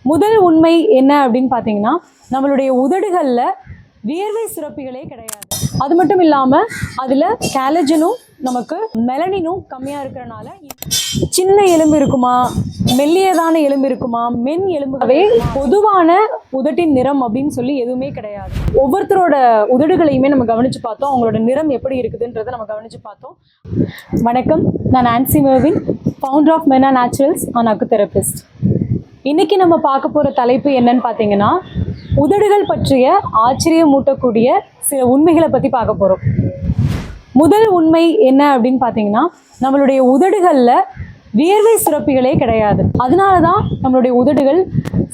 முதல் உண்மை என்ன அப்படின்னு பார்த்தீங்கன்னா, நம்மளுடைய உதடுகளில் வியர்வை சுரப்பிகளே கிடையாது. அது மட்டும் இல்லாமல் அதில் கேலஜனும் நமக்கு மெலனினும் கம்மியாக இருக்கிறனால சின்ன எலும்பு இருக்குமா, மெல்லியதான எலும்பு இருக்குமா, மென் எலும்புவே பொதுவான உதட்டின் நிறம் அப்படின்னு சொல்லி எதுவுமே கிடையாது. ஒவ்வொருத்தரோட உதடுகளையுமே நம்ம கவனித்து பார்த்தோம், அவங்களோட நிறம் எப்படி இருக்குதுன்றதை நம்ம கவனித்து பார்த்தோம். வணக்கம், நான் Nancy Mervin, founder of Mena Naturals and acutherapist. இன்னைக்கு நம்ம பார்க்க போகிற தலைப்பு என்னன்னு பார்த்தீங்கன்னா, உதடுகள் பற்றிய ஆச்சரியமூட்டக்கூடிய சில உண்மைகளை பற்றி பார்க்க போகிறோம். முதல் உண்மை என்ன அப்படின்னு பார்த்தீங்கன்னா, நம்மளுடைய உதடுகளில் வியர்வை சுரப்பிகளே கிடையாது. அதனால தான் நம்மளுடைய உதடுகள்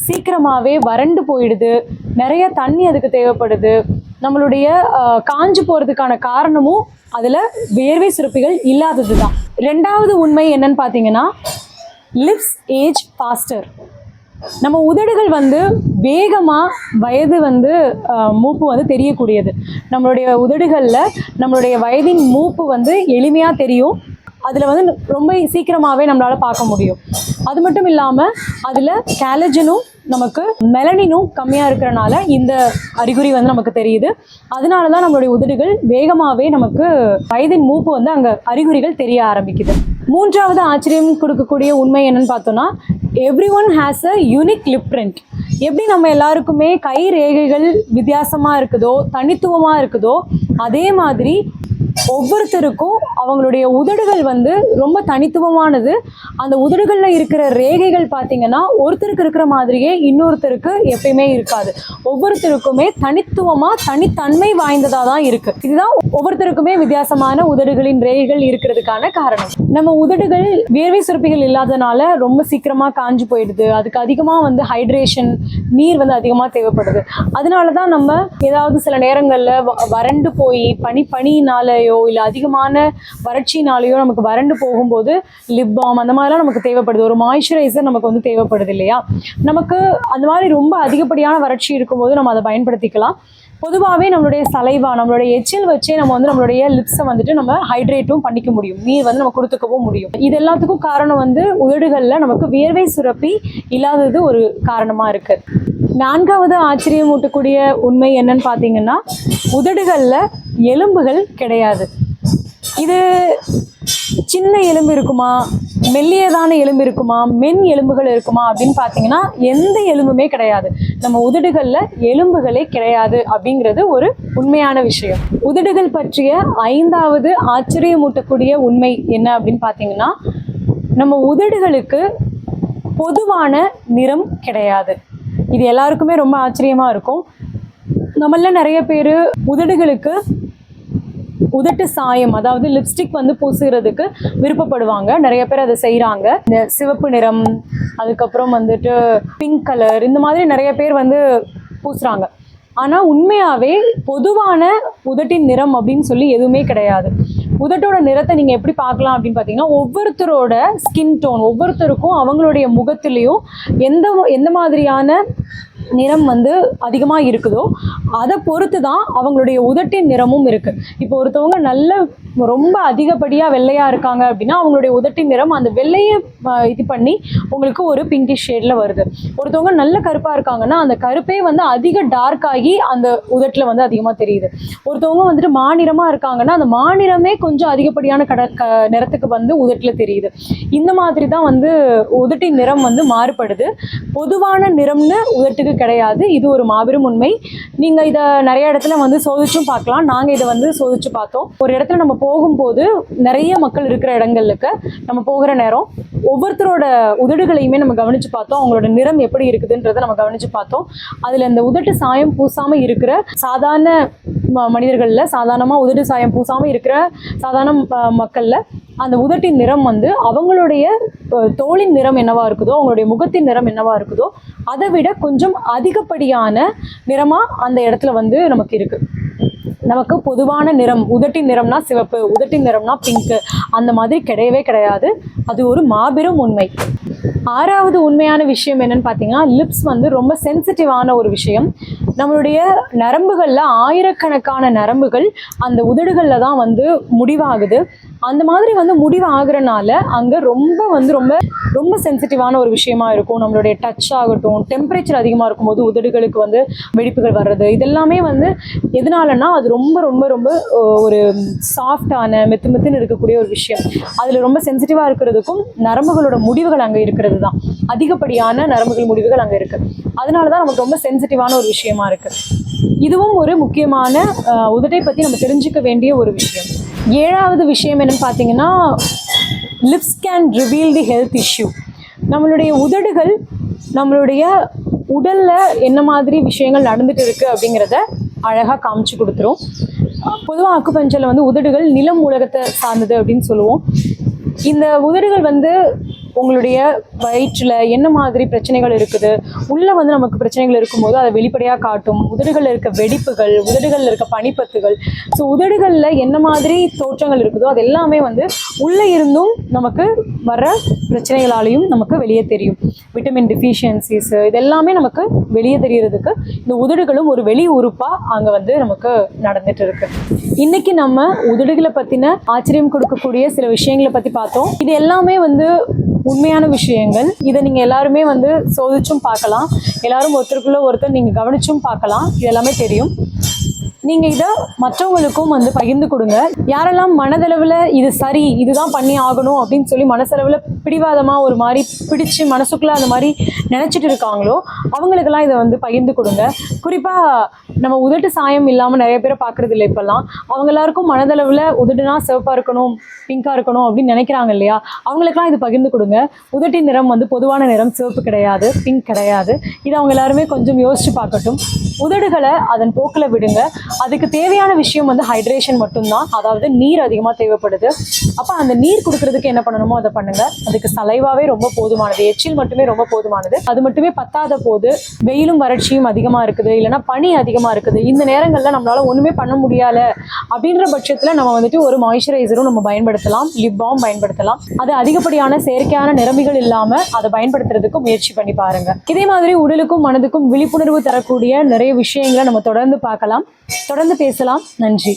சீக்கிரமாகவே வறண்டு போயிடுது, நிறைய தண்ணி அதுக்கு தேவைப்படுது. நம்மளுடைய காஞ்சு போகிறதுக்கான காரணமும் அதில் வியர்வை சுரப்பிகள் இல்லாதது தான். ரெண்டாவது உண்மை என்னன்னு பார்த்தீங்கன்னா, லிப்ஸ் ஏஜ் ஃபாஸ்டர். நம்ம உதடுகள் வேகமாக வயது மூப்பு தெரியக்கூடியது. நம்மளுடைய உதடுகளில் நம்மளுடைய வயதின் மூப்பு எளிமையாக தெரியும். அதில் ரொம்ப சீக்கிரமாகவே நம்மளால் பார்க்க முடியும். அது மட்டும் இல்லாமல் அதில் கேலஜனும் நமக்கு மெலனினும் கம்மியாக இருக்கிறனால இந்த அறிகுறி நமக்கு தெரியுது. அதனால தான் நம்மளுடைய உதடுகள் வேகமாகவே நமக்கு வயதின் மூப்பு அங்கே அறிகுறிகள் தெரிய ஆரம்பிக்குது. மூன்றாவது ஆச்சரியம் கொடுக்கக்கூடிய உண்மை என்னன்னு பார்த்தோன்னா, every one has a unique lip print. எப்படி நம்ம எல்லாருக்குமே கை ரேகைகள் வித்தியாசமாக இருக்குதோ, தனித்துவமாக இருக்குதோ, அதே மாதிரி ஒவ்வொருத்தருக்கும் அவங்களுடைய உதடுகள் ரொம்ப தனித்துவமானது. அந்த உதடுகளில் இருக்கிற ரேகைகள் பார்த்தீங்கன்னா, ஒருத்தருக்கு இருக்கிற மாதிரியே இன்னொருத்தருக்கு எப்பயுமே இருக்காது. ஒவ்வொருத்தருக்குமே தனித்துவமாக தனித்தன்மை வாய்ந்ததாக தான் இருக்குது. இதுதான் ஒவ்வொருத்தருக்குமே வித்தியாசமான உதடுகளின் ரேகைகள் இருக்கிறதுக்கான காரணம். நம்ம உதடுகள் வியர்வை சுரப்பிகள் இல்லாதனால ரொம்ப சீக்கிரமாக காஞ்சு போயிடுது. அதுக்கு அதிகமாக ஹைட்ரேஷன், நீர் அதிகமாக தேவைப்படுது. அதனால தான் நம்ம ஏதாவது சில நேரங்களில் வறண்டு போய் பனினாலேயோ இல்லை அதிகமான வறட்சினாலேயோ நமக்கு வறண்டு போகும்போது லிப் பாம் அந்த மாதிரிலாம் நமக்கு தேவைப்படுது. ஒரு மாய்ஸ்சரைசர் நமக்கு தேவைப்படுது இல்லையா? நமக்கு அந்த மாதிரி ரொம்ப அதிகப்படியான வறட்சி இருக்கும்போது நம்ம அதை பயன்படுத்திக்கலாம். பொதுவாகவே நம்மளுடைய சலைவா, நம்மளுடைய எச்சில் வச்சே நம்ம நம்மளுடைய லிப்ஸை நம்ம ஹைட்ரேட்டும் பண்ணிக்க முடியும். நீர் நம்ம கொடுத்துக்கவும் முடியும். இது எல்லாத்துக்கும் காரணம் உதடுகளில் நமக்கு வியர்வை சுரப்பி இல்லாதது ஒரு காரணமாக இருக்குது. நான்காவது ஆச்சரியமூட்டக்கூடிய உண்மை என்னன்னு பார்த்தீங்கன்னா, உதடுகளில் எலும்புகள் கிடையாது. இது சின்ன எலும்பு இருக்குமா, மெல்லியதான எலும்பு இருக்குமா, மென் எலும்புகள் இருக்குமா அப்படின்னு பார்த்தீங்கன்னா, எந்த எலும்புமே கிடையாது. நம்ம உதடுகளில் எலும்புகளே கிடையாது அப்படிங்கிறது ஒரு உண்மையான விஷயம். உதடுகள் பற்றிய ஐந்தாவது ஆச்சரியமூட்டக்கூடிய உண்மை என்ன அப்படின்னு பார்த்தீங்கன்னா, நம்ம உதடுகளுக்கு பொதுவான நிறம் கிடையாது. இது எல்லாருக்குமே ரொம்ப ஆச்சரியமாக இருக்கும். நம்மள நிறைய பேர் உதடுகளுக்கு உதட்டு சாயம், அதாவது லிப்ஸ்டிக் பூசுகிறதுக்கு விருப்பப்படுவாங்க. நிறைய பேர் அதை செய்கிறாங்க. இந்த சிவப்பு நிறம், அதுக்கப்புறம் பிங்க் கலர், இந்த மாதிரி நிறைய பேர் பூசுகிறாங்க. ஆனால் உண்மையாகவே பொதுவான உதட்டின் நிறம் அப்படின்னு சொல்லி எதுவுமே கிடையாது. உதட்டோட நிறத்தை நீங்கள் எப்படி பார்க்கலாம் அப்படின்னு பார்த்தீங்கன்னா, ஒவ்வொருத்தரோட ஸ்கின் டோன், ஒவ்வொருத்தருக்கும் அவங்களுடைய முகத்திலையும் எந்த மாதிரியான நிறம் அதிகமாக இருக்குதோ அதை பொறுத்து தான் அவங்களுடைய உதட்டின் நிறமும் இருக்குது. இப்போ ஒருத்தவங்க ரொம்ப அதிகப்படியாக வெள்ளையாக இருக்காங்க அப்படின்னா, அவங்களுடைய உதட்டின் நிறம் அந்த வெள்ளையை இது பண்ணி உங்களுக்கு ஒரு பிங்கிஷ் ஷேடில் வருது. ஒருத்தவங்க நல்ல கருப்பாக இருக்காங்கன்னா, அந்த கருப்பே அதிக டார்க் ஆகி அந்த உதட்டில் அதிகமாக தெரியுது. ஒருத்தவங்க மாநிறமாக இருக்காங்கன்னா, அந்த மாநிறமே கொஞ்சம் அதிகப்படியான நிறத்துக்கு உதட்டில் தெரியுது. இந்த மாதிரி தான் உதட்டின் நிறம் மாறுபடுது. பொதுவான நிறம்னு உதட்டுக்கு கிடையாது. இது ஒரு மாபெரும் உண்மை. நீங்கள் இதை நிறைய இடத்துல சோதிச்சும் பார்க்கலாம். நாங்கள் இதை சோதிச்சு பார்த்தோம். ஒரு இடத்துல நம்ம போகும்போது நிறைய மக்கள் இருக்கிற இடங்களுக்கு நம்ம போகிற நேரம் ஒவ்வொருத்தரோட உதடுகளையுமே நம்ம கவனித்து பார்த்தோம். அவங்களோட நிறம் எப்படி இருக்குதுன்றதை நம்ம கவனித்து பார்த்தோம். அதில் இந்த உதட்டு சாயம் பூசாமல் இருக்கிற சாதாரண மனிதர்களில், சாதாரணமாக உதடு சாயம் பூசாமல் இருக்கிற சாதாரண மக்களில் அந்த உதட்டின் நிறம் அவங்களுடைய தோலின் நிறம் என்னவா இருக்குதோ, அவங்களுடைய முகத்தின் நிறம் என்னவா இருக்குதோ அதை விட கொஞ்சம் அதிகப்படியான நிறமாக அந்த இடத்துல நமக்கு இருக்குது. நமக்கு பொதுவான நிறம், உதட்டின் நிறம்னா சிவப்பு, உதட்டின் நிறம்னா பிங்க்கு, அந்த மாதிரி கிடையவே கிடையாது. அது ஒரு மாபெரும் உண்மை. ஆறாவது உண்மையான விஷயம் என்னன்னு பார்த்தீங்கன்னா, லிப்ஸ் ரொம்ப சென்சிட்டிவான ஒரு விஷயம். நம்மளுடைய நரம்புகளில் ஆயிரக்கணக்கான நரம்புகள் அந்த உதடுகளில் தான் முடிவாகுது. அந்த மாதிரி வந்து முடிவு ஆகுறனால அங்கே ரொம்ப சென்சிட்டிவான ஒரு விஷயமா இருக்கும். நம்மளுடைய டச் ஆகட்டும், டெம்பரேச்சர் அதிகமாக இருக்கும்போது உதடுகளுக்கு வந்து வெடிப்புகள் வர்றது, இதெல்லாமே வந்து எதனாலன்னா அது ரொம்ப ரொம்ப ரொம்ப ஒரு சாஃப்டான மெத்துன்னு இருக்கக்கூடிய ஒரு விஷயம். அதில் ரொம்ப சென்சிட்டிவாக இருக்கிறதுக்கும் நரம்புகளோட முடிவுகள் அங்கே இருக்கிறது தான், அதிகப்படியான நரம்புகள் முடிவுகள் அங்கே இருக்குது. அதனால தான் நமக்கு ரொம்ப சென்சிட்டிவான ஒரு விஷயமா இருக்குது. இதுவும் ஒரு முக்கியமான உதட்டை பற்றி நம்ம தெரிஞ்சுக்க வேண்டிய ஒரு விஷயம். 7வது விஷயம் என்னன்னு பார்த்தீங்கன்னா, lips can reveal the health issue. நம்மளுடைய உதடுகள் நம்மளுடைய உடலில் என்ன மாதிரி விஷயங்கள் நடந்துட்டு இருக்குது அப்படிங்கிறத அழகாக காமிச்சு கொடுத்துரும். பொதுவாக அக்குபஞ்சரில் வந்து உதடுகள் நிலம் உலகத்தை சார்ந்தது அப்படின்னு சொல்லுவோம். இந்த உதடுகள் வந்து உங்களுடைய வயிற்றில் என்ன மாதிரி பிரச்சனைகள் இருக்குது, உள்ளே வந்து நமக்கு பிரச்சனைகள் இருக்கும்போது அதை வெளிப்படையாக காட்டும். உதடுகளில் இருக்க வெடிப்புகள், உதடுகளில் இருக்க பனிப்பத்துகள், ஸோ உதடுகளில் என்ன மாதிரி தோற்றங்கள் இருக்குதோ அது எல்லாமே வந்து உள்ளே இருந்தும் நமக்கு வர பிரச்சனைகளாலையும் நமக்கு வெளியே தெரியும். விட்டமின் டிஃபிஷியன்சிஸ் இதெல்லாமே நமக்கு வெளியே தெரியறதுக்கு இந்த உதடுகளும் ஒரு வெளி உறுப்பாக அங்கே வந்து நமக்கு நடந்துட்டு இருக்கு. இன்னைக்கு நம்ம உதடுகளை பற்றின ஆச்சரியம் கொடுக்கக்கூடிய சில விஷயங்களை பற்றி பார்த்தோம். இது எல்லாமே வந்து உண்மையான விஷயங்கள். இதை நீங்கள் எல்லாருமே வந்து சோதிச்சும் பார்க்கலாம், எல்லாரும் ஒருத்தருக்குள்ள ஒருத்தர் நீங்கள் கவனிச்சும் பார்க்கலாம். இது எல்லாமே தெரியும். நீங்கள் இதை மற்றவங்களுக்கும் வந்து பகிர்ந்து கொடுங்க. யாரெல்லாம் மனதளவில் இது சரி, இதுதான் பண்ணி ஆகணும் அப்படின்னு சொல்லி மனசளவில் பிடிவாதமாக ஒரு மாதிரி பிடிச்சு மனசுக்குள்ளே அந்த மாதிரி நினச்சிட்டு இருக்காங்களோ அவங்களுக்கெல்லாம் இதை வந்து பகிர்ந்து கொடுங்க. குறிப்பாக நம்ம உதட்டு சாயம் இல்லாமல் நிறைய பேரை பார்க்குறது இல்லை இப்போல்லாம். அவங்க எல்லாருக்கும் மனதளவில் உதடுனா சிவப்பாக இருக்கணும், பிங்காக இருக்கணும் அப்படின்னு நினைக்கிறாங்க இல்லையா, அவங்களுக்கெல்லாம் இது பகிர்ந்து கொடுங்க. உதட்டின் நிறம் வந்து பொதுவான நிறம், சிவப்பு கிடையாது, பிங்க் கிடையாது. இது அவங்க எல்லாருமே கொஞ்சம் யோசிச்சு பார்க்கட்டும். உதடுகளை அதன் போக்கில் விடுங்க. அதுக்கு தேவையான விஷயம் வந்து ஹைட்ரேஷன் மட்டும்தான், அதாவது நீர் அதிகமாக தேவைப்படுது. அப்போ அந்த நீர் கொடுக்கறதுக்கு என்ன பண்ணணுமோ அதை பண்ணுங்க. அதுக்கு சலைவாவே ரொம்ப போதுமானது, எச்சில் மட்டுமே ரொம்ப போதுமானது. அது மட்டுமே பத்தாத போது வெயிலும் வறட்சியும் அதிகமாக இருக்குது, இல்லைன்னா பனி அதிகமாக இருக்குது, இந்த நேரங்களில் நம்மளால ஒன்றுமே பண்ண முடியல அப்படின்ற பட்சத்தில் நம்ம வந்துட்டு ஒரு மாய்ஸ்சரைசரும் நம்ம பயன்படுத்தலாம், லிப் பாம் பயன்படுத்தலாம். அது அதிகப்படியான செயற்கையான நிறமிகள் இல்லாமல் அதை பயன்படுத்துறதுக்கு முயற்சி பண்ணி பாருங்க. இதே மாதிரி உடலுக்கும் மனதுக்கும் விழிப்புணர்வு தரக்கூடிய நிறைய விஷயங்களை நம்ம தொடர்ந்து பார்க்கலாம், தொடர்ந்து பேசலாம். நன்றி.